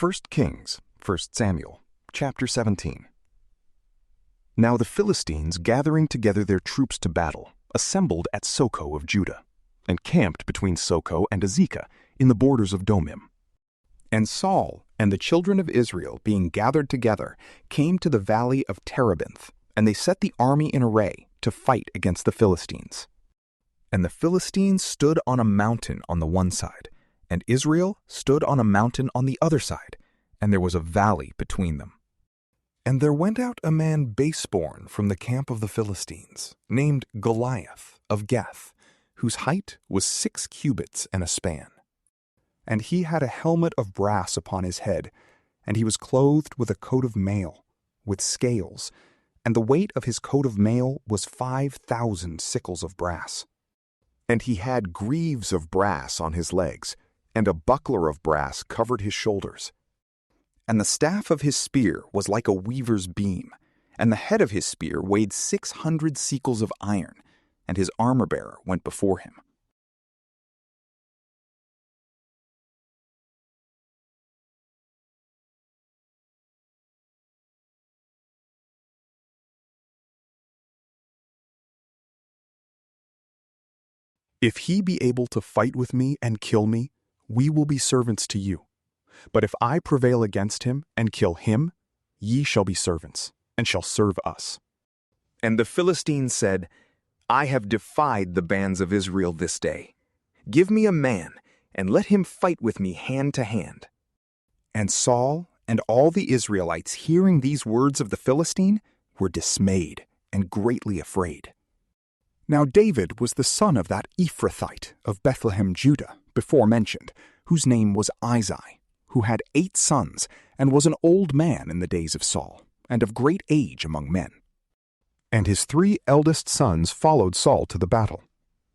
1 Kings, 1 Samuel, chapter 17. Now the Philistines, gathering together their troops to battle, assembled at Socho of Juda, and camped between Socho and Azeca in the borders of Dommim. And Saul and the children of Israel, being gathered together, came to the valley of Terebinth, and they set the army in array to fight against the Philistines. And the Philistines stood on a mountain on the one side, and Israel stood on a mountain on the other side, and there was a valley between them. And there went out a man base-born from the camp of the Philistines, named Goliath of Gath, whose height was 6 cubits and a span. And he had a helmet of brass upon his head, and he was clothed with a coat of mail, with scales, and the weight of his coat of mail was 5,000 sickles of brass. And he had greaves of brass on his legs, and a buckler of brass covered his shoulders. And the staff of his spear was like a weaver's beam, and the head of his spear weighed 600 sickles of iron, and his armor-bearer went before him. If he be able to fight with me and kill me, we will be servants to you. But if I prevail against him and kill him, ye shall be servants, and shall serve us. And the Philistines said, I have defied the bands of Israel this day. Give me a man, and let him fight with me hand to hand. And Saul and all the Israelites, hearing these words of the Philistine, were dismayed and greatly afraid. Now David was the son of that Ephrathite of Bethlehem, Judah, before mentioned, whose name was Isai, who had 8 sons, and was an old man in the days of Saul, and of great age among men. And his 3 eldest sons followed Saul to the battle.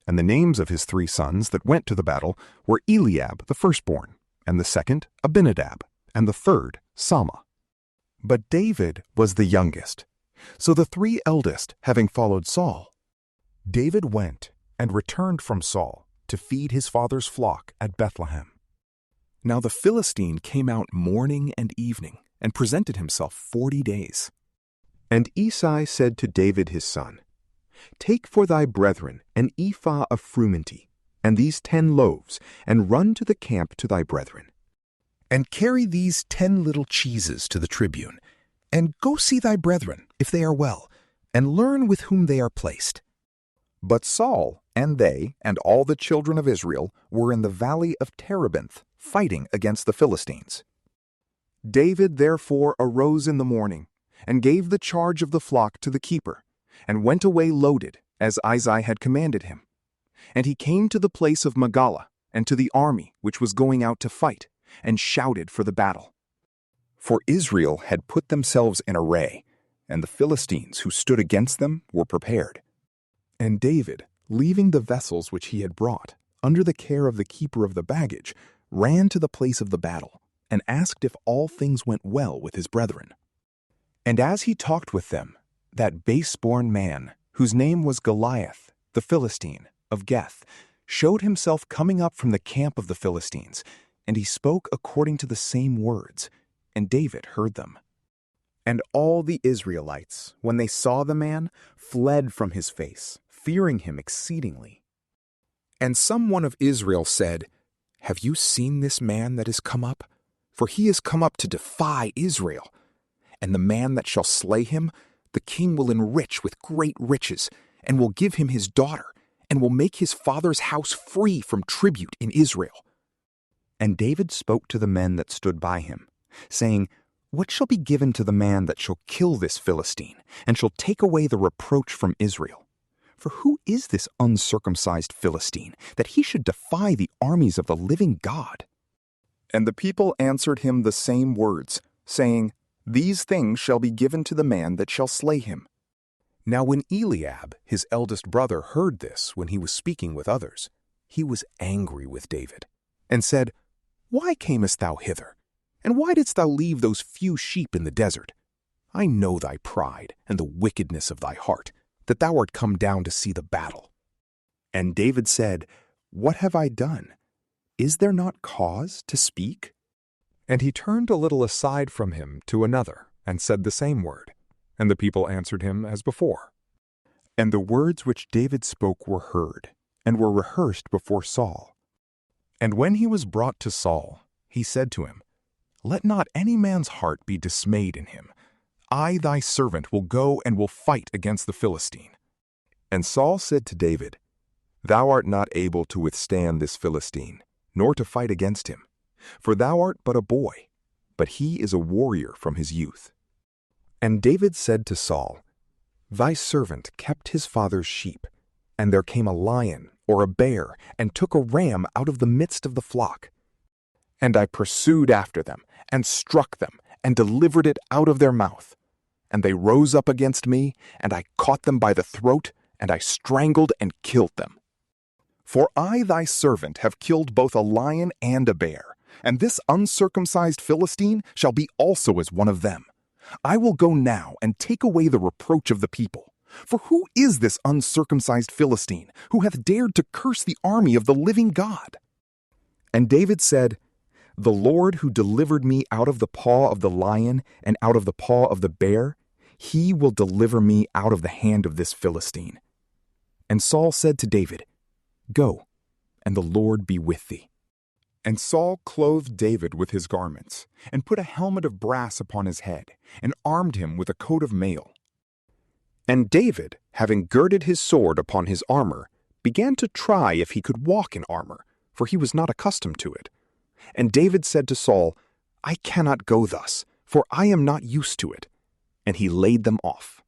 And the names of his 3 sons that went to the battle were Eliab the firstborn, and the second Abinadab, and the third Sama. But David was the youngest. So the 3 eldest, having followed Saul, David went and returned from Saul to feed his father's flock at Bethlehem. Now the Philistine came out morning and evening, and presented himself 40 days. And Isai said to David his son, Take for thy brethren an ephah of frumenty, and these 10 loaves, and run to the camp to thy brethren. And carry these 10 little cheeses to the tribune, and go see thy brethren, if they are well, and learn with whom they are placed. But Saul and they and all the children of Israel were in the valley of Terebinth, fighting against the Philistines. David therefore arose in the morning, and gave the charge of the flock to the keeper, and went away loaded, as Isai had commanded him. And he came to the place of Magala, and to the army which was going out to fight, and shouted for the battle. For Israel had put themselves in array, and the Philistines who stood against them were prepared. And David, leaving the vessels which he had brought, under the care of the keeper of the baggage, ran to the place of the battle, and asked if all things went well with his brethren. And as he talked with them, that base-born man, whose name was Goliath, the Philistine, of Gath, showed himself coming up from the camp of the Philistines, and he spoke according to the same words, and David heard them. And all the Israelites, when they saw the man, fled from his face, fearing him exceedingly. And some one of Israel said, Have you seen this man that is come up? For he is come up to defy Israel. And the man that shall slay him, the king will enrich with great riches, and will give him his daughter, and will make his father's house free from tribute in Israel. And David spoke to the men that stood by him, saying, What shall be given to the man that shall kill this Philistine, and shall take away the reproach from Israel? For who is this uncircumcised Philistine, that he should defy the armies of the living God? And the people answered him the same words, saying, These things shall be given to the man that shall slay him. Now when Eliab, his eldest brother, heard this when he was speaking with others, he was angry with David, and said, Why camest thou hither? And why didst thou leave those few sheep in the desert? I know thy pride and the wickedness of thy heart, that thou art come down to see the battle. And David said, What have I done? Is there not cause to speak? And he turned a little aside from him to another, and said the same word. And the people answered him as before. And the words which David spoke were heard, and were rehearsed before Saul. And when he was brought to Saul, he said to him, Let not any man's heart be dismayed in him. I thy servant will go and will fight against the Philistine. And Saul said to David, Thou art not able to withstand this Philistine, nor to fight against him. For thou art but a boy, but he is a warrior from his youth. And David said to Saul, Thy servant kept his father's sheep, and there came a lion or a bear, and took a ram out of the midst of the flock. And I pursued after them, and struck them, and delivered it out of their mouth. And they rose up against me, and I caught them by the throat, and I strangled and killed them. For I thy servant have killed both a lion and a bear, and this uncircumcised Philistine shall be also as one of them. I will go now and take away the reproach of the people. For who is this uncircumcised Philistine, who hath dared to curse the army of the living God? And David said, The Lord who delivered me out of the paw of the lion and out of the paw of the bear, he will deliver me out of the hand of this Philistine. And Saul said to David, Go, and the Lord be with thee. And Saul clothed David with his garments, and put a helmet of brass upon his head, and armed him with a coat of mail. And David, having girded his sword upon his armor, began to try if he could walk in armor, for he was not accustomed to it. And David said to Saul, I cannot go thus, for I am not used to it. And he laid them off.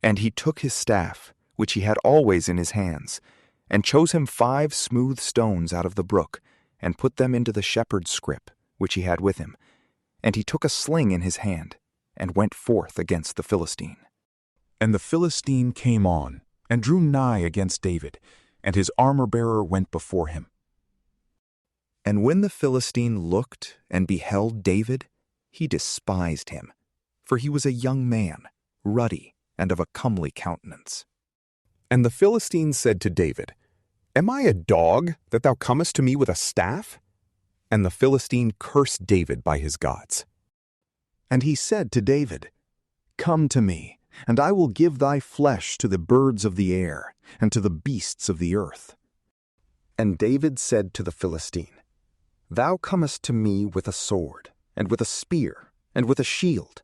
And he took his staff, which he had always in his hands, and chose him 5 smooth stones out of the brook, and put them into the shepherd's scrip, which he had with him. And he took a sling in his hand, and went forth against the Philistine. And the Philistine came on, and drew nigh against David, and his armor-bearer went before him. And when the Philistine looked and beheld David, he despised him, for he was a young man, ruddy, and of a comely countenance. And the Philistine said to David, Am I a dog, that thou comest to me with a staff? And the Philistine cursed David by his gods. And he said to David, Come to me, and I will give thy flesh to the birds of the air, and to the beasts of the earth. And David said to the Philistine, Thou comest to me with a sword, and with a spear, and with a shield.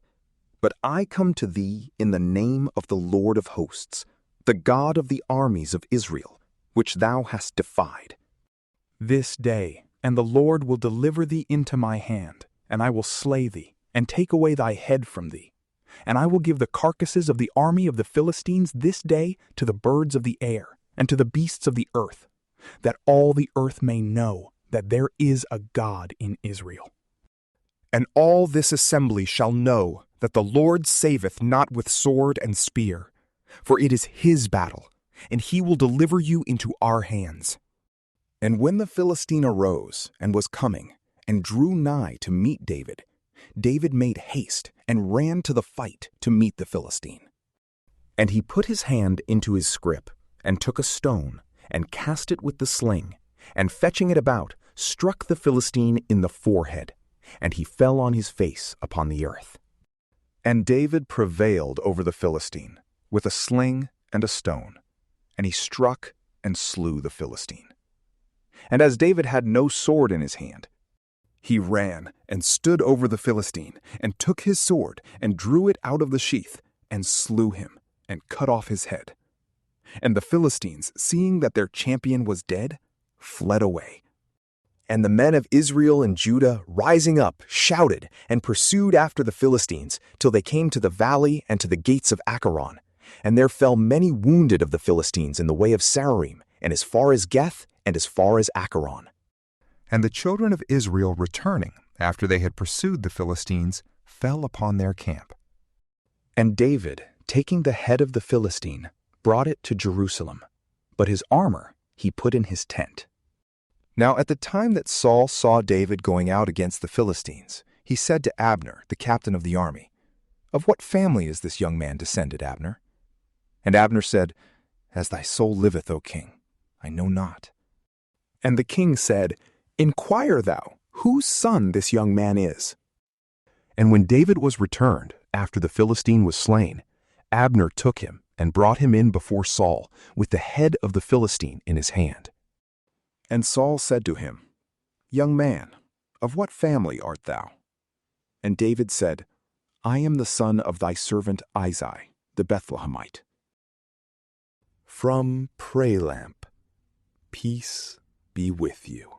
But I come to thee in the name of the Lord of hosts, the God of the armies of Israel, which thou hast defied. This day, and the Lord will deliver thee into my hand, and I will slay thee, and take away thy head from thee. And I will give the carcasses of the army of the Philistines this day to the birds of the air, and to the beasts of the earth, that all the earth may know that there is a God in Israel. And all this assembly shall know that the Lord saveth not with sword and spear, for it is his battle, and he will deliver you into our hands. And when the Philistine arose and was coming, and drew nigh to meet David, David made haste and ran to the fight to meet the Philistine. And he put his hand into his scrip, and took a stone, and cast it with the sling, and fetching it about, struck the Philistine in the forehead, and he fell on his face upon the earth. And David prevailed over the Philistine with a sling and a stone, and he struck and slew the Philistine. And as David had no sword in his hand, he ran and stood over the Philistine, and took his sword, and drew it out of the sheath, and slew him, and cut off his head. And the Philistines, seeing that their champion was dead, fled away. And the men of Israel and Judah, rising up, shouted, and pursued after the Philistines, till they came to the valley and to the gates of Acharon. And there fell many wounded of the Philistines in the way of Saraim, and as far as Geth, and as far as Acharon. And the children of Israel returning, after they had pursued the Philistines, fell upon their camp. And David, taking the head of the Philistine, brought it to Jerusalem, but his armor he put in his tent. Now at the time that Saul saw David going out against the Philistines, he said to Abner, the captain of the army, Of what family is this young man descended, Abner? And Abner said, As thy soul liveth, O king, I know not. And the king said, Inquire thou, whose son this young man is." And when David was returned, after the Philistine was slain, Abner took him and brought him in before Saul, with the head of the Philistine in his hand. And Saul said to him, "Young man, of what family art thou?" And David said, "I am the son of thy servant Isai, the Bethlehemite." From PrayLamp, peace be with you.